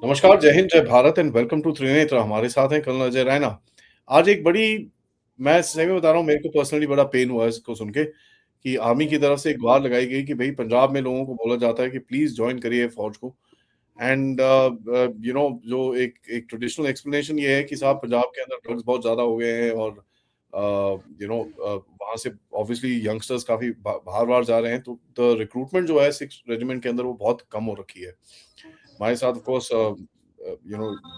नमस्कार, जय हिंद, जय Bharat and welcome to Trinetra. हमारे साथ हैं कर्नल अजय रैना। आज एक बड़ी मैं सही में बता रहा हूँ, मेरे को पर्सनली बड़ा पेन हुआ इसको सुन के कि आर्मी की तरफ से एक गुहार लगाई गई कि भई पंजाब में लोगों को बोला जाता है कि प्लीज़ जॉइन करिए फ़ौज को। एंड जो एक एक ट्रेडिशनल एक्सप्लेनेशन ये है कि साहब पंजाब के अंदर ड्रग्स बहुत ज़्यादा हो गए हैं और वहाँ से ऑब्वियसली यंगस्टर्स काफ़ी बाहर-वाहर जा रहे हैं, तो द रिक्रूटमेंट जो है 6th रेजिमेंट के अंदर वो बहुत कम हो रखी है। हमारे साथ ऑफ कोर्स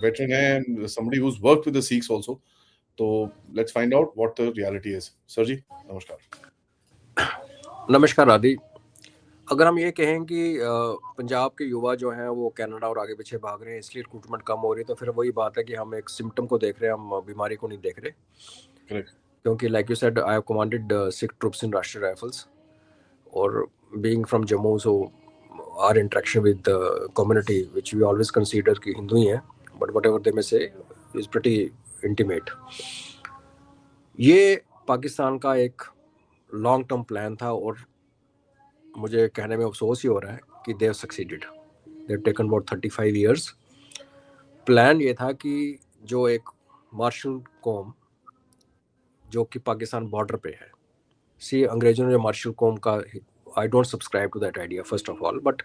वेटरन है, somebody who's worked with the Sikhs also. तो let's find out what the reality is. Sir ji, नमस्कार। नमस्कार राधी। अगर हम ये कहें कि पंजाब के युवा जो हैं वो कनाडा और आगे पीछे भाग रहे हैं इसलिए रिक्रूटमेंट कम हो रही है, तो फिर वही बात है कि हम एक सिम्टम को देख रहे हैं, हम बीमारी को नहीं देख रहे। करेक्ट। क्योंकि like you said, I have commanded Sikh troops in Rashtriya rifles और being from Jammu, so our interaction with the community which we always consider कि हिंदू ही हैं, बट व्हाटएवर दे मे से इज प्रीटी इंटीमेट। ये पाकिस्तान का एक लॉन्ग टर्म प्लान था और मुझे कहने में अफसोस ही हो रहा है कि they have succeeded. They have taken about 35 years. Plan ये था कि जो एक मार्शल कौम जो कि पाकिस्तान बॉर्डर पे है, सी अंग्रेजों ने मार्शल कौम का, I don't subscribe to that idea first of all, but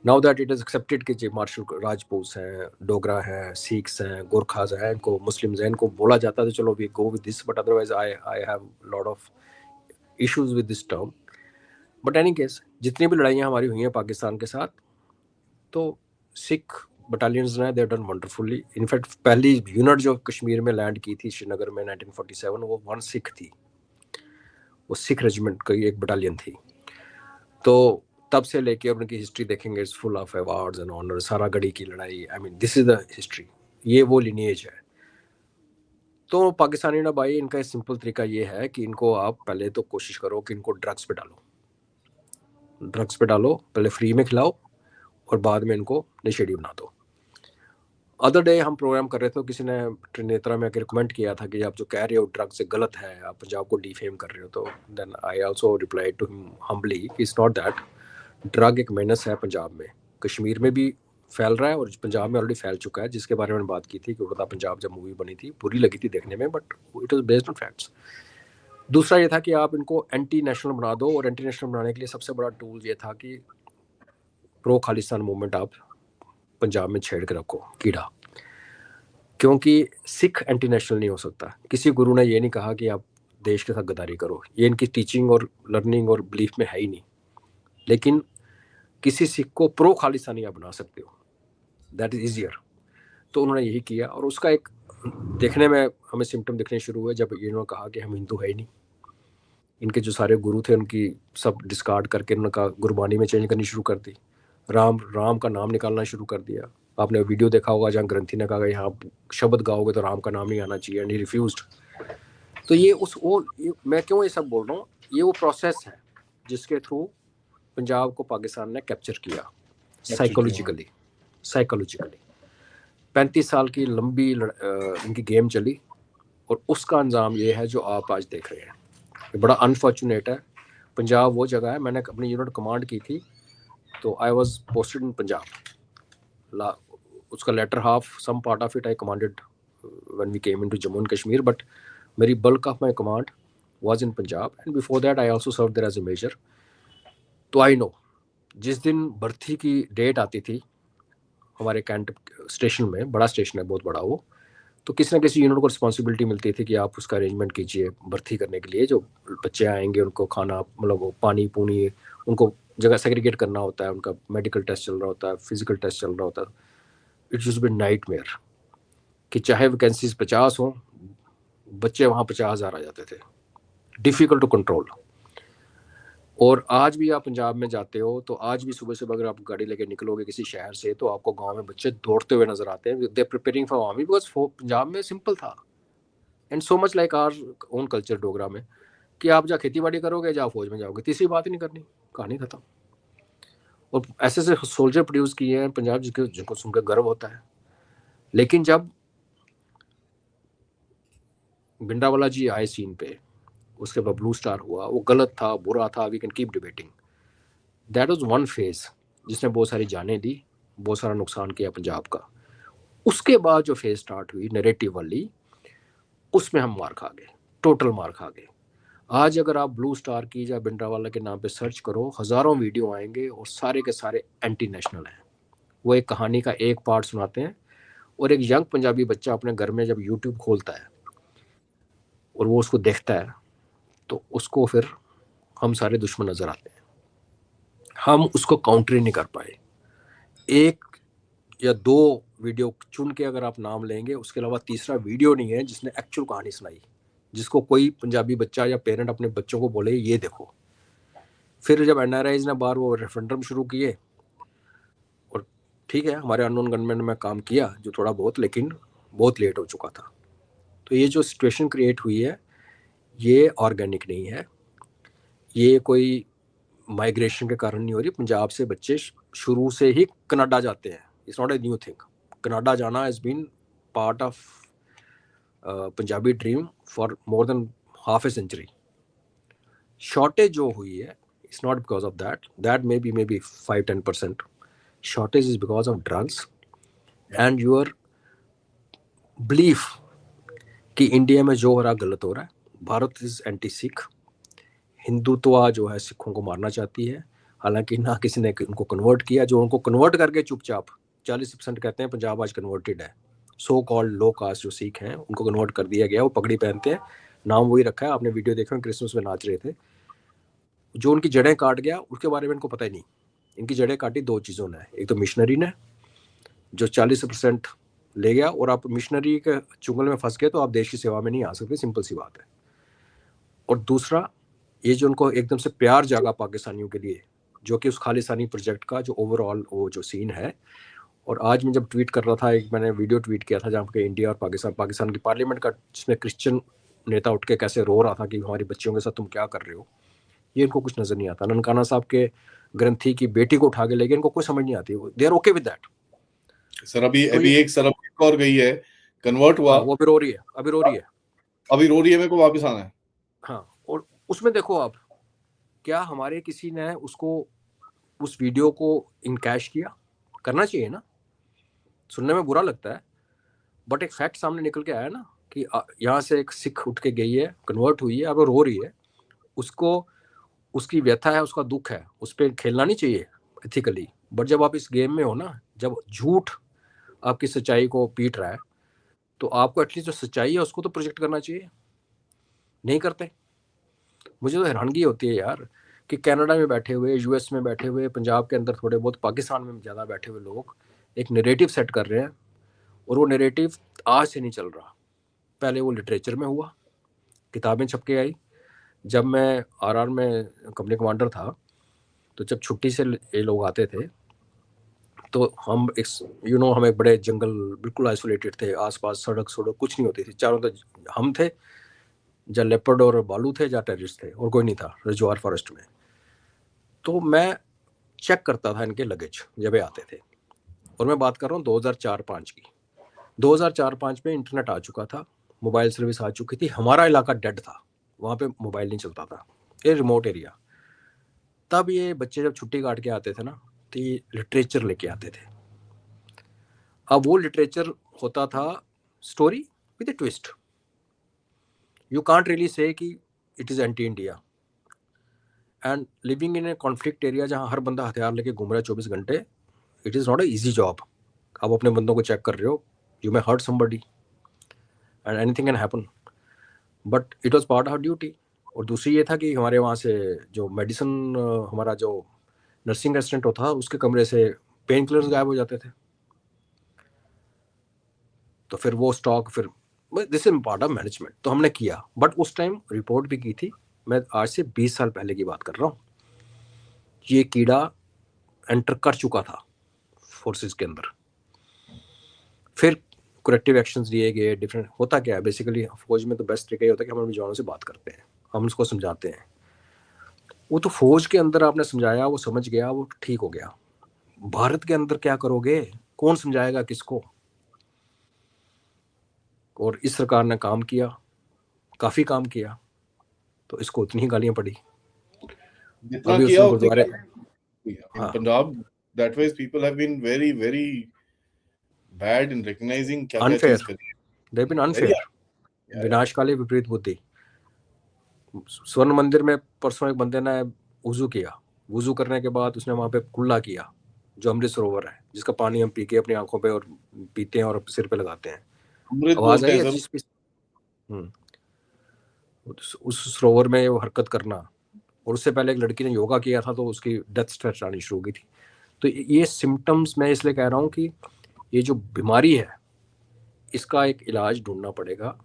now that it is accepted कि मार्शल राजपूत हैं, डोगरा हैं, सिख्स हैं, गोरखाज हैं, इनको मुस्लिम्स हैं, इनको बोला जाता है तो चलो we go with this, but otherwise I have lot of issues with this term. But any case, जितनी भी लड़ाइयाँ हमारी हुई हैं पाकिस्तान के साथ, तो सिख बटालियंस ने दे डन वंडरफुली। इनफैक्ट पहली यूनिट जो कश्मीर में लैंड की थी श्रीनगर में 1947, वो 1 सिख थी, वो सिख रेजिमेंट की एक बटालियन थी। तो तब से लेके अब उनकी हिस्ट्री देखेंगे, it's full of awards and honour. Saragarhi की लड़ाई, I mean this is the history, ये वो लिनिएज है। तो पाकिस्तानी ना भाई, इनका सिंपल तरीका ये है कि इनको आप पहले तो कोशिश करो कि इनको ड्रग्स पे डालो, ड्रग्स पे डालो, पहले फ्री में खिलाओ और बाद में इनको नशेड़ी बना दो। अदर डे हम प्रोग्राम कर रहे थे तो किसी ने त्रिनेत्रा में रिकमेंड किया था कि आप जो कह रहे हो ड्रग से गलत है, आप पंजाब को डिफेम कर रहे हो। तो then I also reply to him humbly कि इट्स नॉट दैट। ड्रग एक मेनस है पंजाब में, कश्मीर में भी फैल रहा है और पंजाब में ऑलरेडी फैल चुका है, जिसके बारे में बात की थी कि उड़ता पंजाब जब मूवी बनी थी, बुरी लगी थी देखने में, but it was based on facts. दूसरा ये था कि आप इनको एंटी नेशनल बना दो, और एंटी नेशनल बनाने के लिए सबसे बड़ा टूल ये था कि प्रो खालिस्तान मूवमेंट आप पंजाब में छेड़ के रखो कीड़ा। क्योंकि सिख एंटी नेशनल नहीं हो सकता। किसी गुरु ने ये नहीं कहा कि आप देश के साथ गद्दारी करो, ये इनकी टीचिंग और लर्निंग और बिलीफ में है ही नहीं। लेकिन किसी सिख को प्रो खालिस्तानी आप बना सकते हो, दैट इज ईजियर। तो उन्होंने यही किया, और उसका एक देखने में हमें सिम्टम दिखने शुरू हुए जब इन्होंने कहा कि हम हिंदू है ही नहीं। इनके जो सारे गुरु थे उनकी सब डिस्कार्ड करके उनका गुरबानी में चेंज करनी शुरू कर दी, राम का नाम निकालना शुरू कर दिया। आपने वीडियो देखा होगा जहाँ ग्रंथी ने कहा यहाँ शब्द गाओगे तो राम का नाम नहीं आना चाहिए, एंड ही रिफ्यूज्ड। तो ये मैं क्यों ये सब बोल रहा हूँ, ये वो प्रोसेस है जिसके थ्रू पंजाब को पाकिस्तान ने कैप्चर किया साइकोलॉजिकली। 35 साल की लंबी इनकी गेम चली, और उसका अंजाम ये है जो आप आज देख रहे हैं। ये बड़ा अनफॉर्चुनेट है। पंजाब वो जगह है, मैंने अपनी यूनिट कमांड की थी तो I was posted in Punjab. उसका latter half, some part of it I commanded when we came into Jammu and Kashmir, but मेरी bulk of my command was in Punjab, and before that I also serve there as a major. तो I no, जिस दिन भर्ती की date आती थी हमारे cantt station में, बड़ा स्टेशन है बहुत बड़ा वो, तो किसी न किसी यूनिट को रिस्पॉन्सिबिलिटी मिलती थी कि आप उसका अरेंजमेंट कीजिए भर्ती करने के लिए। जो बच्चे आएंगे उनको खाना, मतलब पानी पूनी, उनको जगह सेग्रीगेट करना होता है, उनका मेडिकल टेस्ट चल रहा होता है, फिजिकल टेस्ट चल रहा होता है। इट यूज बी नाइटमेयर कि चाहे वैकेंसीज 50 हों, बच्चे वहाँ 50,000 आ जाते थे, डिफिकल्ट टू कंट्रोल। और आज भी आप पंजाब में जाते हो तो आज भी सुबह सुबह अगर आप गाड़ी लेके निकलोगे किसी शहर से, तो आपको गांव में बच्चे दौड़ते हुए नजर आते हैं। They preparing for army, because Punjab में सिंपल था, and so much like our own culture Dogra में, कि आप जहाँ खेती बाड़ी करोगे, जहाँ फौज में जाओगे, तीसरी बात ही नहीं करनी, कहानी खत्म। और ऐसे से सोल्जर प्रोड्यूस किए हैं पंजाब जिनको सुनकर गर्व होता है। लेकिन जब भिंडरावाला जी आए सीन पे, उसके बाद ब्लू स्टार हुआ, वो गलत था, बुरा था, we can keep debating. That was one phase जिसने बहुत सारी जानें दी, बहुत सारा नुकसान किया पंजाब का। उसके बाद जो फेज स्टार्ट हुई नैरेटिव वाली, उसमें हम मार खा गए, टोटल मार खा गए। आज अगर आप ब्लू स्टार की या भिंडरावाला के नाम पे सर्च करो, हजारों वीडियो आएंगे और सारे के सारे एंटी नेशनल हैं। वो एक कहानी का एक पार्ट सुनाते हैं, और एक यंग पंजाबी बच्चा अपने घर में जब यूट्यूब खोलता है और वो उसको देखता है, तो उसको फिर हम सारे दुश्मन नजर आते हैं। हम उसको काउंटर ही नहीं कर पाए। एक या दो वीडियो चुन के अगर आप नाम लेंगे, उसके अलावा तीसरा वीडियो नहीं है जिसने एक्चुअल कहानी सुनाई, जिसको कोई पंजाबी बच्चा या पेरेंट अपने बच्चों को बोले ये देखो। फिर जब एनआरआईज ने बार वो रेफरेंडम शुरू किए, और ठीक है हमारे अननोन गवर्नमेंट में काम किया जो थोड़ा बहुत, लेकिन बहुत लेट हो चुका था। तो ये जो सिचुएशन क्रिएट हुई है, ये ऑर्गेनिक नहीं है, ये कोई माइग्रेशन के कारण नहीं हो रही। पंजाब से बच्चे शुरू से ही कनाडा जाते हैं, it's not a new thing. Canada जाना has been part of Punjabi dream for more than half a century. Shortage जो हुई है, it's not because of that may be 5-10%। Shortage is because of drugs and your belief कि India में जो हो रहा गलत हो रहा है। भारत इज एंटी सिख, हिंदुत्व जो है सिखों को मारना चाहती है। हालांकि ना किसी ने उनको कन्वर्ट किया, जो उनको कन्वर्ट करके चुपचाप 40% कहते हैं पंजाब आज कन्वर्टेड है। सो कॉल्ड लो कास्ट जो सिख हैं उनको कन्वर्ट कर दिया गया, वो पगड़ी पहनते हैं, नाम वही रखा है। आपने वीडियो देखा, क्रिसमस में नाच रहे थे। जो उनकी जड़ें काट गया उसके बारे में इनको पता ही नहीं। इनकी जड़ें काटी दो चीज़ों ने, एक तो मिशनरी ने जो 40% ले गया, और आप मिशनरी के चुंगल में फंस गए तो आप देश की सेवा में नहीं आ सकते, सिंपल सी बात है। और दूसरा, ये जो उनको एकदम से प्यार जागा पाकिस्तानियों के लिए, जो कि उस खालिस्तानी प्रोजेक्ट का जो ओवरऑल वो जो सीन है। और आज मैं जब ट्वीट कर रहा था, एक मैंने वीडियो ट्वीट किया था जहाँ पे इंडिया और पाकिस्तान की पार्लियामेंट का, जिसमें क्रिश्चियन नेता उठ के कैसे रो रहा था कि हमारी बच्चियों के साथ तुम क्या कर रहे हो। ये इनको कुछ नजर नहीं आता। ननकाना साहब के ग्रंथी की बेटी को उठा के ले गए, इनको कोई समझ नहीं आती, they are okay with that. Sir अभी तो अभी ये एक सरब एक और गई है, कन्वर्ट हुआ, हाँ, वो अभी रो रही है, अभी रो रही है। अभी रो रही है, मेरे को वापस आना है। हाँ, और उसमें देखो आप, क्या हमारे किसी ने उसको उस वीडियो को इनकैश किया? करना चाहिए ना, सुनने में बुरा लगता है, बट एक फैक्ट सामने निकल के आया ना कि यहाँ से एक सिख उठ के गई है, कन्वर्ट हुई है, अब वो रो रही है। उसको उसकी व्यथा है, उसका दुख है, उस पर खेलना नहीं चाहिए एथिकली। बट जब आप इस गेम में हो ना, जब झूठ आपकी सच्चाई को पीट रहा है, तो आपको एटलीस्ट जो सच्चाई है उसको तो प्रोजेक्ट करना चाहिए। नहीं करते। मुझे तो हैरानगी होती है यार कि कनाडा में बैठे हुए, यूएस में बैठे हुए, पंजाब के अंदर थोड़े बहुत, पाकिस्तान में ज़्यादा बैठे हुए लोग एक नैरेटिव सेट कर रहे हैं, और वो नैरेटिव आज से नहीं चल रहा। पहले वो लिटरेचर में हुआ, किताबें छप के आई। जब मैं आरआर में कंपनी कमांडर था, तो जब छुट्टी से ये लोग आते थे, तो हम एक हम एक बड़े जंगल, बिल्कुल आइसोलेटेड थे, आसपास सड़क कुछ नहीं होती थी, चारों तरफ हम थे, जहाँ लेपर्ड और बालू थे, जहाँ टेररिस्ट थे, और कोई नहीं था रजवार फॉरेस्ट में। तो मैं चेक करता था इनके लगेज जब ये आते थे, और मैं बात कर रहा हूँ 2004-05 की। 2004-05 में इंटरनेट आ चुका था, मोबाइल सर्विस आ चुकी थी, हमारा इलाका डेड था, वहाँ पे मोबाइल नहीं चलता था, ये रिमोट एरिया। तब ये बच्चे जब छुट्टी काट के आते थे ना, तो ये लिटरेचर लेके आते थे। अब वो लिटरेचर होता था story with a twist. You can't really say कि it is anti India, and living in a conflict area जहाँ हर बंदा हथियार लेके घूम रहा है 24 घंटे, it is not a easy job. आप अपने बंदों को चेक कर रहे हो, you may hurt somebody and anything can happen, but it was part of duty. और दूसरी ये था कि हमारे वहाँ से जो मेडिसिन, हमारा जो नर्सिंग असिस्टेंट होता था, उसके कमरे से पेन किलर्स गायब हो जाते थे। तो फिर वो स्टॉक, फिर this is part of management, तो हमने किया। बट उस टाइम रिपोर्ट भी की थी, मैं आज से 20 साल पहले की बात कर रहा हूँ। ये कीड़ा एंटर कर चुका था फोर्सेस के अंदर। फिर करेक्टिव एक्शंस लिए गए, डिफरेंट। होता क्या है बेसिकली फौज में, तो बेस्ट तरीका ये होता है कि हम अपने जवानों से बात करते हैं, हम उसको समझाते हैं। वो तो फौज के अंदर आपने समझाया, वो समझ गया, वो ठीक हो गया। भारत के अंदर क्या करोगे, कौन समझाएगा किसको? और इस सरकार ने काम किया, काफ़ी काम किया, तो इसको उतनी ही गालियाँ पड़ी। जितना अभी किया उसने उतनी गुरुद्वारे, इन हाँ Punjab, that wise people have been very very bad in recognizing क्या-क्या Unfair. चीज करी है. They've been Very unfair. yeah. विनाशकाली विपरीत बुद्धि. स्वर्ण मंदिर में परसों एक बंदे ने वुजू किया. वुजू करने के बाद उसने वहां पे कुल्ला किया, जो अमृत सरोवर है, जिसका पानी हम पी के अपनी आंखों पे और पीते हैं और सिर पे लगाते हैं. अमृत आवाज बोलते आई हैं है सर. जिस उस सरोवर में वो हरकत करना, और उससे पहले एक लड़की ने योगा किया था तो उसकी डेथ थ्रेट आनी शुरू हो गई थी. तो ये सिम्टम्स मैं इसलिए कह रहा हूँ कि ये जो बीमारी है इसका एक इलाज ढूंढना पड़ेगा.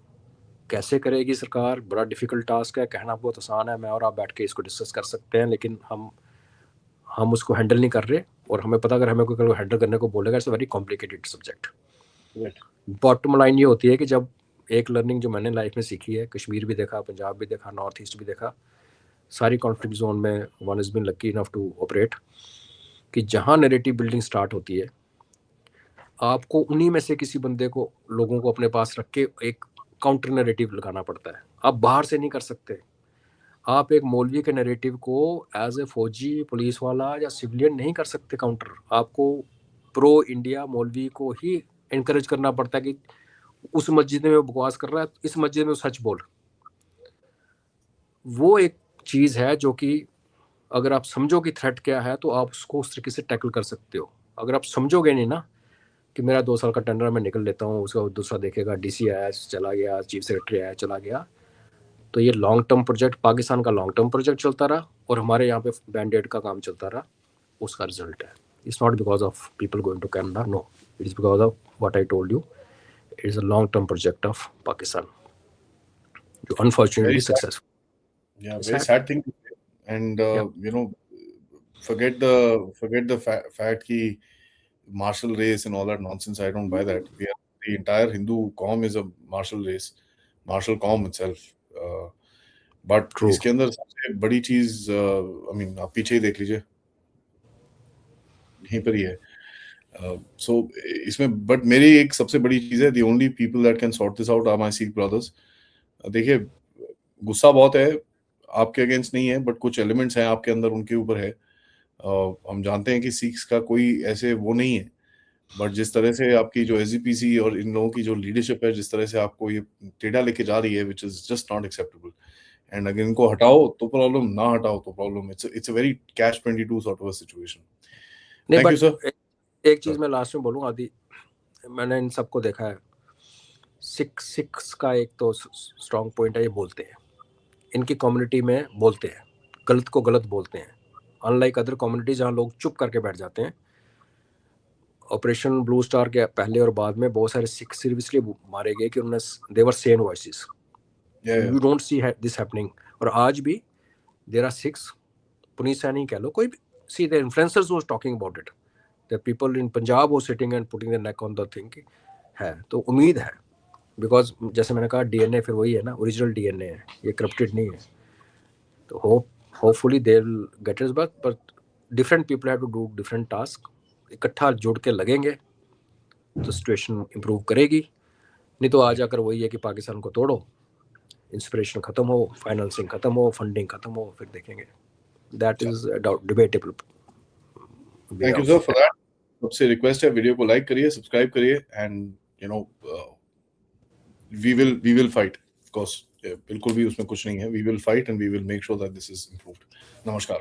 कैसे करेगी सरकार, बड़ा डिफिकल्ट टास्क है. कहना बहुत आसान है, मैं और आप बैठ के इसको डिस्कस कर सकते हैं, लेकिन हम उसको हैंडल नहीं कर रहे. और हमें पता, अगर हमें कोई हैंडल करने को बोलेगा, it's a very complicated subject. Bottom line ये होती है कि जब एक लर्निंग जो मैंने लाइफ में सीखी है, कश्मीर भी देखा, पंजाब भी देखा, नॉर्थ ईस्ट भी देखा, सारी कॉन्फ्लिक्ट जोन में one is been lucky enough to operate, कि जहाँ नैरेटिव बिल्डिंग स्टार्ट होती है, आपको उन्हीं में से किसी बंदे को, लोगों को अपने पास रख के एक काउंटर नैरेटिव लगाना पड़ता है. आप बाहर से नहीं कर सकते. आप एक मौलवी के नैरेटिव को एज ए फौजी, पुलिस वाला या सिविलियन नहीं कर सकते काउंटर. आपको प्रो इंडिया मौलवी को ही इनकरेज करना पड़ता है कि उस मस्जिद में वो बकवास कर रहा है, इस मस्जिद में सच बोल. वो एक चीज़ है जो कि अगर आप समझो कि थ्रेट क्या है तो आप उसको उस तरीके से टैकल कर सकते हो. अगर आप समझोगे नहीं ना कि मेरा 2 साल का टेंडर मैं निकल लेता हूँ, उसका दूसरा देखेगा, डीसी आया चला गया, चीफ सेक्रेटरी आया चला गया, तो ये लॉन्ग टर्म प्रोजेक्ट, पाकिस्तान का लॉन्ग टर्म प्रोजेक्ट चलता रहा और हमारे यहाँ पे बैंडेड का काम चलता रहा. उसका रिजल्ट है. It's not because of people going to Canada, no, it is because of what I told you. It is a long term project of Pakistan, जो unfortunately successful. Yeah, very sad thing to say. And you know, forget the fact कि martial race and all that nonsense. I don't buy that. The entire Hindu QOM is a martial race, martial QOM itself. But True. इसके अंदर सबसे बड़ी चीज, I mean, आप पीछे ही देख लीजिए, यहीं पर ही है. So इसमें बट मेरी एक सबसे बड़ी चीज है, the only people that can sort this out are my Sikh brothers. देखिए, गुस्सा बहुत है, आपके अगेंस्ट नहीं है, बट कुछ एलिमेंट्स हैं आपके अंदर, उनके ऊपर है. हम जानते हैं कि सिक्स का कोई ऐसे वो नहीं है, बट जिस तरह से आपकी जो एसजीपीसी और इन लोगों की जो लीडरशिप है, जिस तरह से आपको ये टेढ़ा लेके जा रही है, which is just not acceptable. And अगर इनको हटाओ तो प्रॉब्लम, ना हटाओ तो problem. It's a very catch 22 sort of situation. नहीं, थैंक यू सर. एक चीज मैं लास्ट में बोलूँ, आदि, मैंने इन सबको देखा है. सिक्स का एक तो स्ट्रॉन्ग पॉइंट है, ये बोलते हैं, इनकी कम्युनिटी में बोलते हैं, गलत को गलत बोलते हैं. अनलाइक अदर कम्युनिटी जहाँ लोग चुप करके बैठ जाते हैं. ऑपरेशन ब्लू स्टार के पहले और बाद में बहुत सारे सिख सिर्फ इसलिए मारे गए कि उन्होंने देवर सेन voices. You don't see this happening. और आज भी there are six, Puneet Saini कह लो, कोई भी, see the influencers was talking about it, the people in Punjab was sitting and putting the neck on the thing है. तो उम्मीद है, बिकॉज जैसे मैंने कहा, डीएनए फिर वही है ना, ओरिजिनल डीएनए है, ये करप्टेड नहीं है. तो hopefully they will get it back, but different people have to do different task. इकट्ठा जुड़ के लगेंगे तो सिचुएशन इंप्रूव करेगी. नहीं तो आज आकर वही है कि पाकिस्तान को तोड़ो, इंस्पिरेशन खत्म हो, फाइनेंसिंग खत्म हो, फंडिंग खत्म हो, फिर देखेंगे. That is debatable. Thank you sir for that. सबसे रिक्वेस्ट है, वीडियो को लाइक करिए, सब्सक्राइब करिए, and you know, we will fight, of course. बिल्कुल भी उसमें कुछ नहीं है. We will fight and we will make sure that this is improved. नमस्कार.